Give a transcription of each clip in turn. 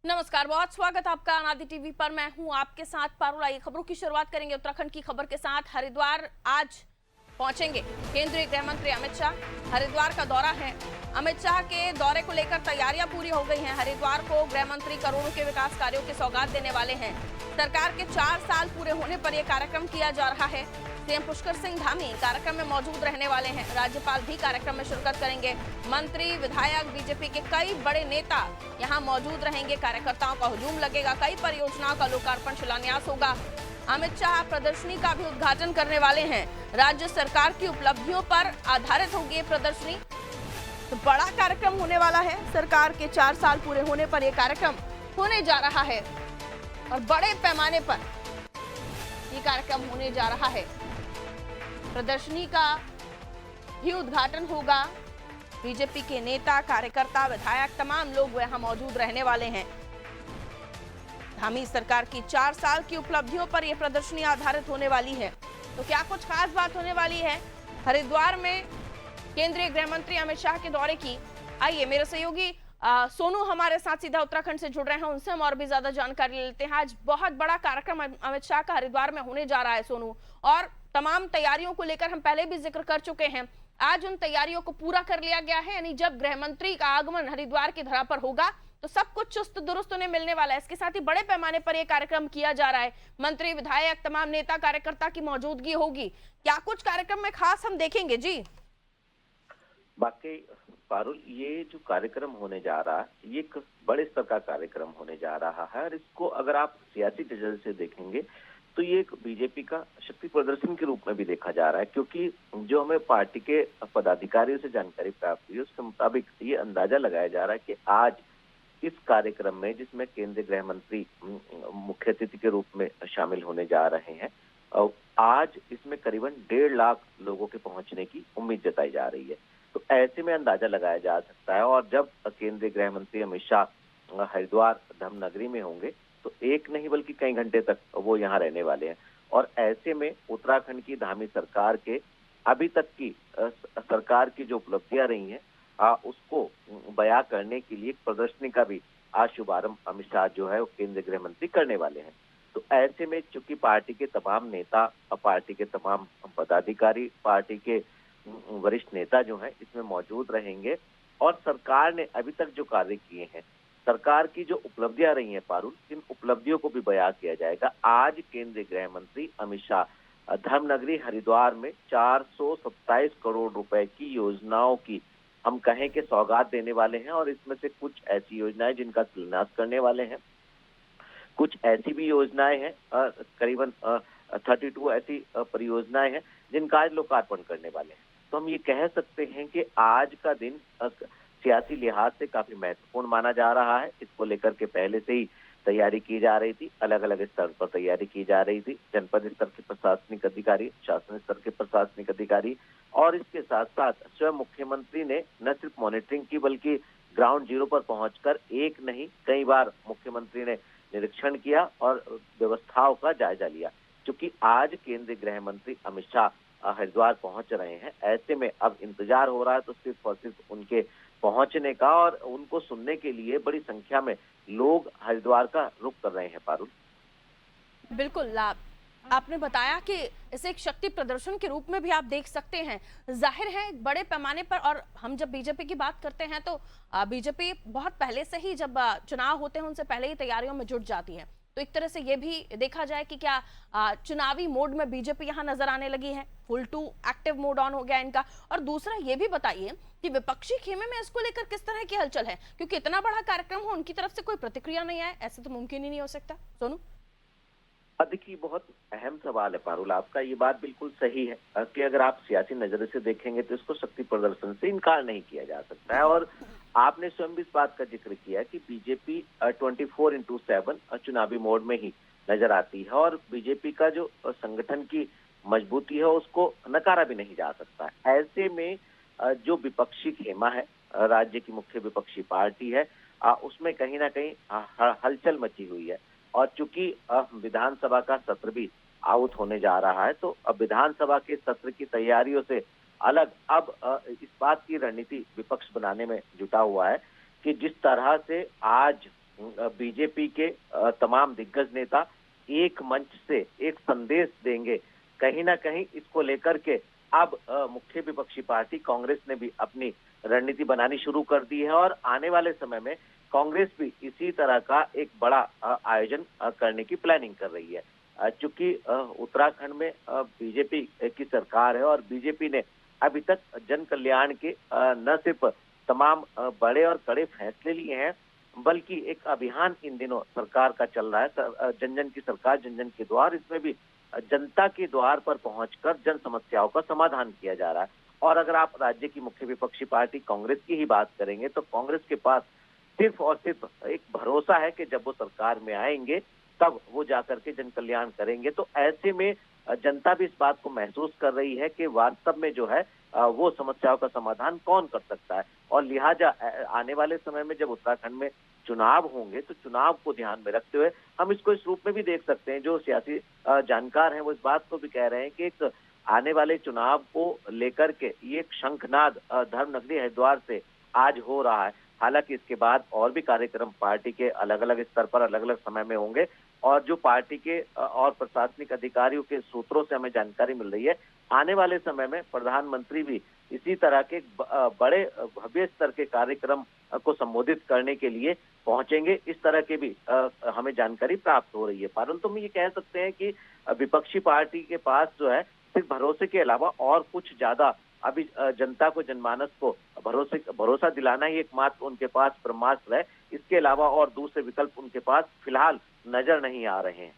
नमस्कार, बहुत स्वागत आपका अनादि टीवी पर। मैं हूं आपके साथ पारुल। आइए खबरों की शुरुआत करेंगे उत्तराखंड की खबर के साथ। हरिद्वार आज पहुंचेंगे केंद्रीय गृह मंत्री अमित शाह। हरिद्वार का दौरा है। अमित शाह के दौरे को लेकर तैयारियां पूरी हो गई हैं। हरिद्वार को गृह मंत्री करोड़ों के विकास कार्यों की सौगात देने वाले हैं। सरकार के 4 साल पूरे होने पर यह कार्यक्रम किया जा रहा है। सीएम पुष्कर सिंह धामी कार्यक्रम में मौजूद रहने वाले हैं। राज्यपाल भी कार्यक्रम में शिरकत करेंगे। मंत्री, विधायक, बीजेपी के कई बड़े नेता यहां मौजूद रहेंगे। कार्यकर्ताओं का हुजूम लगेगा। कई परियोजनाओं का लोकार्पण, शिलान्यास होगा। अमित शाह प्रदर्शनी का भी उद्घाटन करने वाले हैं। राज्य सरकार की उपलब्धियों पर आधारित होगी ये प्रदर्शनी। तो बड़ा कार्यक्रम होने वाला है। सरकार के 4 साल पूरे होने पर यह कार्यक्रम होने जा रहा है और बड़े पैमाने पर यह कार्यक्रम होने जा रहा है। प्रदर्शनी का भी उद्घाटन होगा। बीजेपी के नेता, कार्यकर्ता, विधायक, तमाम लोग वहां मौजूद रहने वाले हैं। धामी सरकार की 4 साल की उपलब्धियों पर यह प्रदर्शनी आधारित होने वाली है। तो क्या कुछ खास बात होने वाली है हरिद्वार में केंद्रीय गृह मंत्री अमित शाह के दौरे की? आइए मेरे सहयोगी सोनू हमारे साथ सीधा उत्तराखंड से जुड़ रहे हैं, उनसे हम और भी ज्यादा जानकारी लेते हैं। आज बहुत बड़ा कार्यक्रम अमित शाह का हरिद्वार में होने जा रहा है सोनू, और तमाम तैयारियों को लेकर हम पहले भी जिक्र कर चुके हैं। आज उन तैयारियों को पूरा कर लिया गया है, यानी जब गृह मंत्री का आगमन हरिद्वार की धरा पर होगा तो सब कुछ चुस्त दुरुस्त उन्हें मिलने वाला है। इसके साथ ही बड़े पैमाने पर यह कार्यक्रम किया जा रहा है। मंत्री, विधायक, तमाम नेता, कार्यकर्ता की मौजूदगी होगी। क्या कुछ कार्यक्रम में खास हम देखेंगे जी? बाकी पारुल, ये जो कार्यक्रम होने जा रहा है ये एक बड़े स्तर का कार्यक्रम होने जा रहा है, और इसको अगर आप सियासी नजर से देखेंगे तो ये एक बीजेपी का शक्ति प्रदर्शन के रूप में भी देखा जा रहा है। क्योंकि जो हमें पार्टी के पदाधिकारियों से जानकारी प्राप्त हुई उसके मुताबिक ये अंदाजा लगाया जा रहा है कि आज इस कार्यक्रम में, जिसमें केंद्रीय गृह मंत्री मुख्य अतिथि के रूप में शामिल होने जा रहे हैं, और आज इसमें करीबन 1.5 लाख लोगों के पहुंचने की उम्मीद जताई जा रही है। तो ऐसे में अंदाजा लगाया जा सकता है, और जब केंद्रीय गृह मंत्री अमित शाह हरिद्वार धर्मनगरी में होंगे तो एक नहीं बल्कि कई घंटे तक वो यहाँ रहने वाले हैं। और ऐसे में उत्तराखंड की धामी सरकार के अभी तक की सरकार की जो उपलब्धियां रही हैं उसको बयां करने के लिए एक प्रदर्शनी का भी आज शुभारंभ अमित शाह जो है वो केंद्रीय गृह मंत्री करने वाले हैं। तो ऐसे में चूंकि पार्टी के तमाम नेता, पार्टी के तमाम पदाधिकारी, पार्टी के वरिष्ठ नेता जो हैं इसमें मौजूद रहेंगे, और सरकार ने अभी तक जो कार्य किए हैं, सरकार की जो उपलब्धियां रही हैं पारुल, इन उपलब्धियों को भी बयां किया जाएगा। आज केंद्रीय गृह मंत्री अमित शाह धर्मनगरी हरिद्वार में 427 करोड़ रुपए की योजनाओं की हम कहें कि सौगात देने वाले हैं, और इसमें से कुछ ऐसी योजनाएं जिनका शिलान्यास करने वाले हैं, कुछ ऐसी भी योजनाएं हैं, करीबन 32 ऐसी परियोजनाएं हैं जिनका आज लोकार्पण करने वाले हैं। तो हम ये कह सकते हैं कि आज का दिन सियासी लिहाज से काफी महत्वपूर्ण माना जा रहा है। इसको लेकर के पहले से ही तैयारी की जा रही थी, अलग अलग स्तर पर तैयारी की जा रही थी। जनपद स्तर के प्रशासनिक अधिकारी, शासन स्तर के प्रशासनिक अधिकारी, और इसके साथ साथ स्वयं मुख्यमंत्री ने न सिर्फ मॉनिटरिंग की बल्कि ग्राउंड जीरो पर पहुंचकर एक नहीं कई बार मुख्यमंत्री ने निरीक्षण किया और व्यवस्थाओं का जायजा लिया। क्योंकि आज केंद्रीय गृह मंत्री अमित शाह हरिद्वार पहुंच रहे हैं, ऐसे में अब इंतजार हो रहा है तो सिर्फ और सिर्फ उनके पहुंचने का, और उनको सुनने के लिए बड़ी संख्या में लोग हरिद्वार का रुख कर रहे हैं पारुल। बिल्कुल, आपने बताया कि इसे एक शक्ति प्रदर्शन के रूप में भी आप देख सकते हैं। जाहिर है बड़े पैमाने पर, और हम जब बीजेपी की बात करते हैं तो बीजेपी बहुत पहले से ही, जब चुनाव होते हैं उनसे पहले ही तैयारियों में जुट जाती है। तो एक तरह से ये भी देखा जाए कि क्या चुनावी मोड में बीजेपी यहाँ नजर आने लगी है, full to active mode on हो गया इनका। और दूसरा ये भी बताइए कि विपक्षी खेमे में इसको लेकर किस तरह की हलचल है, क्योंकि इतना बड़ा कार्यक्रम हो, उनकी तरफ से कोई प्रतिक्रिया नहीं आए, ऐसे तो मुमकिन ही नहीं हो सकता। सोनू, देखिए, बहुत अहम सवाल है पारुल आपका। ये बात बिल्कुल सही है कि अगर आप सियासी नजर से देखेंगे तो इसको शक्ति प्रदर्शन से इनकार नहीं किया जा सकता है। और आपने स्वयं भी इस बात का जिक्र किया कि बीजेपी 24/7 चुनावी मोड में ही नजर आती है, और बीजेपी का जो संगठन की मजबूती है उसको नकारा भी नहीं जा सकता। ऐसे में जो विपक्षी खेमा है, राज्य की मुख्य विपक्षी पार्टी है, उसमें कहीं ना कहीं हलचल मची हुई है। और चूंकि विधानसभा का सत्र भी आउट होने जा रहा है, तो अब विधानसभा के सत्र की तैयारियों से अलग अब इस बात की रणनीति विपक्ष बनाने में जुटा हुआ है कि जिस तरह से आज बीजेपी के तमाम दिग्गज नेता एक मंच से एक संदेश देंगे। कहीं ना कहीं इसको लेकर के अब मुख्य विपक्षी पार्टी कांग्रेस ने भी अपनी रणनीति बनानी शुरू कर दी है और आने वाले समय में कांग्रेस भी इसी तरह का एक बड़ा आयोजन करने की प्लानिंग कर रही है। चूंकि उत्तराखंड में बीजेपी की सरकार है और बीजेपी ने अभी तक जन कल्याण के न सिर्फ तमाम बड़े और कड़े फैसले लिए हैं, बल्कि एक अभियान इन दिनों सरकार का चल रहा है, जन जन की सरकार जन जन के द्वार। इसमें भी जनता के द्वार पर पहुंचकर जन समस्याओं का समाधान किया जा रहा है। और अगर आप राज्य की मुख्य विपक्षी पार्टी कांग्रेस की ही बात करेंगे तो कांग्रेस के पास सिर्फ और सिर्फ एक भरोसा है कि जब वो सरकार में आएंगे तब वो जाकर के जन कल्याण करेंगे। तो ऐसे में जनता भी इस बात को महसूस कर रही है कि वास्तव में जो है वो समस्याओं का समाधान कौन कर सकता है। और लिहाजा आने वाले समय में जब उत्तराखंड में चुनाव होंगे तो चुनाव को ध्यान में रखते हुए हम इसको इस रूप में भी देख सकते हैं। जो सियासी जानकार हैं वो इस बात को भी कह रहे हैं कि एक आने वाले चुनाव को लेकर के ये एक शंखनाद धर्मनगरी हरिद्वार से आज हो रहा है। हालांकि इसके बाद और भी कार्यक्रम पार्टी के अलग अलग स्तर पर अलग अलग समय में होंगे और जो पार्टी के और प्रशासनिक अधिकारियों के सूत्रों से हमें जानकारी मिल रही है, आने वाले समय में प्रधानमंत्री भी इसी तरह के बड़े भव्य स्तर के कार्यक्रम को संबोधित करने के लिए पहुंचेंगे। इस तरह के भी हमें जानकारी प्राप्त हो रही है। परंतु हम ये कह सकते हैं कि विपक्षी पार्टी के पास जो है सिर्फ भरोसे के अलावा और कुछ ज्यादा अभी जनता को, जनमानस को भरोसा दिलाना ही एकमात्र उनके पास ब्रह्मास्त्र है। इसके अलावा और दूसरे विकल्प उनके पास फिलहाल नजर नहीं आ रहे हैं।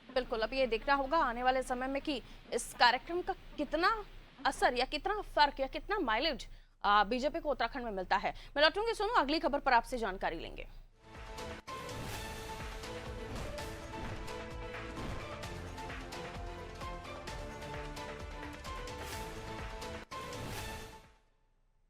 बिल्कुल, अब ये देखना होगा आने वाले समय में कि इस कार्यक्रम का कितना असर या कितना फर्क या कितना माइलेज बीजेपी को उत्तराखंड में मिलता है। मैं लौटूंगी सोनू, अगली खबर पर आपसे जानकारी लेंगे।